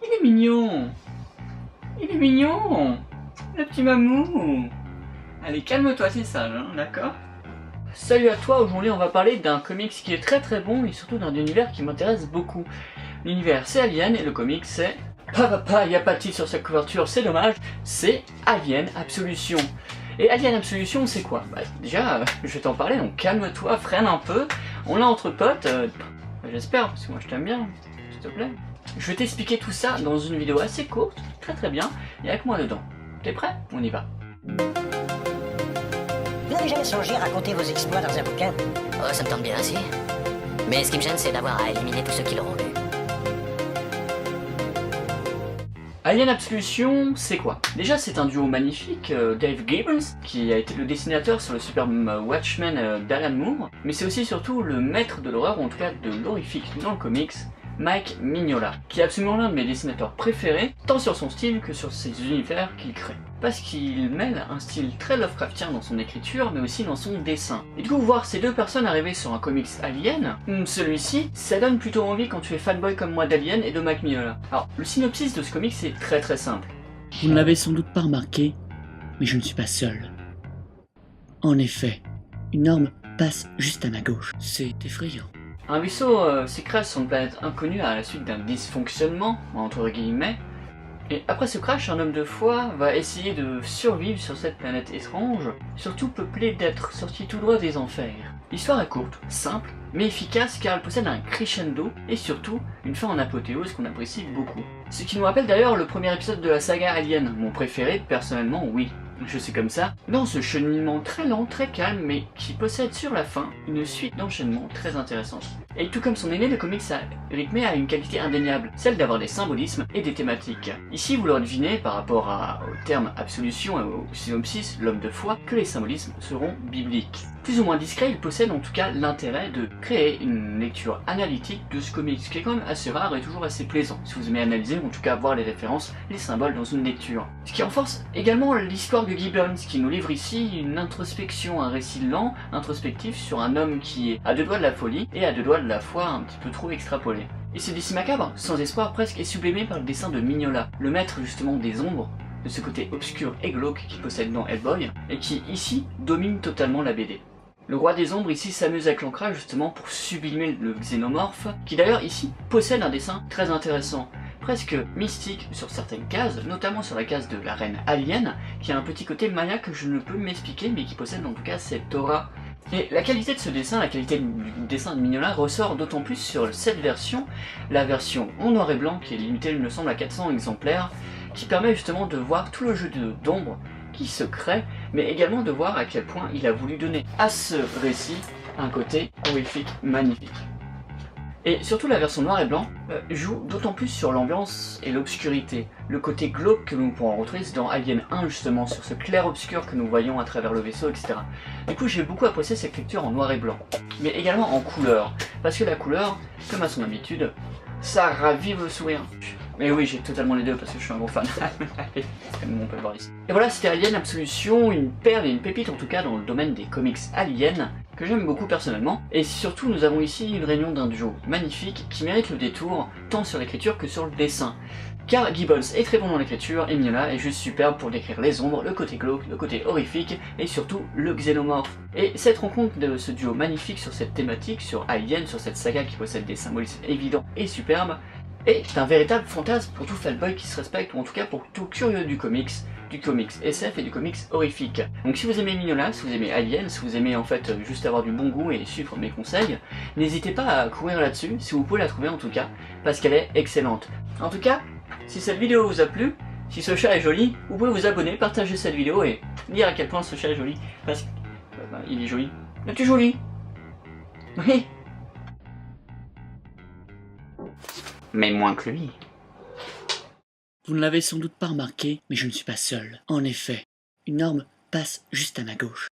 Il est mignon. Il est mignon. Le petit mamou. Allez, calme-toi, c'est sage, hein, d'accord? Salut à toi, aujourd'hui on va parler d'un comics qui est très très bon et surtout d'un univers qui m'intéresse beaucoup. L'univers c'est Alien et le comics c'est... Papa, il n'y a pas de titre sur cette couverture, c'est dommage, c'est Alien Absolution. Et Alien Absolution c'est quoi? Bah déjà, je vais t'en parler, donc calme-toi, freine un peu, on l'a entre potes, j'espère, parce que moi je t'aime bien, s'il te plaît. Je vais t'expliquer tout ça dans une vidéo assez courte, très très bien, et avec moi dedans. T'es prêt? On y va. Vous n'avez jamais songé à raconter vos exploits dans un bouquin? Oh, ça me tente bien, si. Mais ce qui me gêne, c'est d'avoir à éliminer tous ceux qui l'auront lu. Alien Absolution, c'est quoi? Déjà, c'est un duo magnifique, Dave Gibbons, qui a été le dessinateur sur le superbe Watchmen d'Alan Moore, mais c'est aussi surtout le maître de l'horreur, ou en tout cas de l'horrifique dans le comics, Mike Mignola, qui est absolument l'un de mes dessinateurs préférés, tant sur son style que sur ses univers qu'il crée. Parce qu'il mêle un style très Lovecraftien dans son écriture, mais aussi dans son dessin. Et du coup, voir ces deux personnes arriver sur un comics Alien, celui-ci, ça donne plutôt envie quand tu es fanboy comme moi d'Alien et de Mike Mignola. Alors, le synopsis de ce comics est très très simple. Vous ne l'avez sans doute pas remarqué, mais je ne suis pas seul. En effet, une norme passe juste à ma gauche. C'est effrayant. Un vaisseau s'écrase sur une planète inconnue à la suite d'un dysfonctionnement, entre guillemets, et après ce crash, un homme de foi va essayer de survivre sur cette planète étrange, surtout peuplée d'êtres sortis tout droit des enfers. L'histoire est courte, simple, mais efficace car elle possède un crescendo et surtout une fin en apothéose qu'on apprécie beaucoup. Ce qui nous rappelle d'ailleurs le premier épisode de la saga Alien, mon préféré personnellement, oui. Je suis comme ça, dans ce cheminement très lent, très calme, mais qui possède sur la fin une suite d'enchaînements très intéressante. Et tout comme son aîné, le comics rythmé a une qualité indéniable, celle d'avoir des symbolismes et des thématiques. Ici, vous l'aurez deviné, par rapport au terme absolution et au synopsis, l'homme de foi, que les symbolismes seront bibliques. Plus ou moins discret, il possède en tout cas l'intérêt de créer une lecture analytique de ce comics, qui est quand même assez rare et toujours assez plaisant, si vous aimez analyser, ou en tout cas voir les références, les symboles dans une lecture. Ce qui renforce également l'histoire de Gibbons, qui nous livre ici une introspection, un récit lent, introspectif sur un homme qui est à deux doigts de la folie et à deux doigts de la foi un petit peu trop extrapolée. Et ce défi macabre, sans espoir presque, est sublimé par le dessin de Mignola, le maître justement des ombres, de ce côté obscur et glauque qu'il possède dans Hellboy, et qui ici domine totalement la BD. Le roi des ombres ici s'amuse avec l'ancrage justement pour sublimer le xénomorphe, qui d'ailleurs ici possède un dessin très intéressant, presque mystique sur certaines cases, notamment sur la case de la reine Alien, qui a un petit côté maya que je ne peux m'expliquer, mais qui possède en tout cas cette aura. Et la qualité de ce dessin, la qualité du dessin de Mignola ressort d'autant plus sur cette version, la version en noir et blanc, qui est limitée il me semble à 400 exemplaires, qui permet justement de voir tout le jeu d'ombre qui se crée, mais également de voir à quel point il a voulu donner à ce récit un côté horrifique, magnifique. Et surtout la version noir et blanc joue d'autant plus sur l'ambiance et l'obscurité, le côté glauque que nous pourrons retrouver dans Alien 1 justement, sur ce clair-obscur que nous voyons à travers le vaisseau, etc. Du coup j'ai beaucoup apprécié cette lecture en noir et blanc, mais également en couleur, parce que la couleur, comme à son habitude, ça ravive le sourire. Mais oui, j'ai totalement les deux parce que je suis un gros fan. Comme on peut le voir ici. Et voilà, c'était Alien Absolution, une perle et une pépite en tout cas dans le domaine des comics Alien, que j'aime beaucoup personnellement. Et surtout, nous avons ici une réunion d'un duo magnifique qui mérite le détour, tant sur l'écriture que sur le dessin. Car Gibbons est très bon dans l'écriture et Mignola est juste superbe pour décrire les ombres, le côté glauque, le côté horrifique et surtout le xénomorphe. Et cette rencontre de ce duo magnifique sur cette thématique, sur Alien, sur cette saga qui possède des symbolismes évidents et superbes, est un véritable fantasme pour tout fanboy qui se respecte, ou en tout cas pour tout curieux du comics SF et du comics horrifique. Donc si vous aimez Mignola, si vous aimez Alien, si vous aimez en fait juste avoir du bon goût et suivre mes conseils, n'hésitez pas à courir là-dessus, si vous pouvez la trouver en tout cas, parce qu'elle est excellente. En tout cas, si cette vidéo vous a plu, si ce chat est joli, vous pouvez vous abonner, partager cette vidéo et dire à quel point ce chat est joli, parce qu'il est joli. Es-tu joli? Oui. Mais moins que lui. Vous ne l'avez sans doute pas remarqué, mais je ne suis pas seul. En effet, une norme passe juste à ma gauche.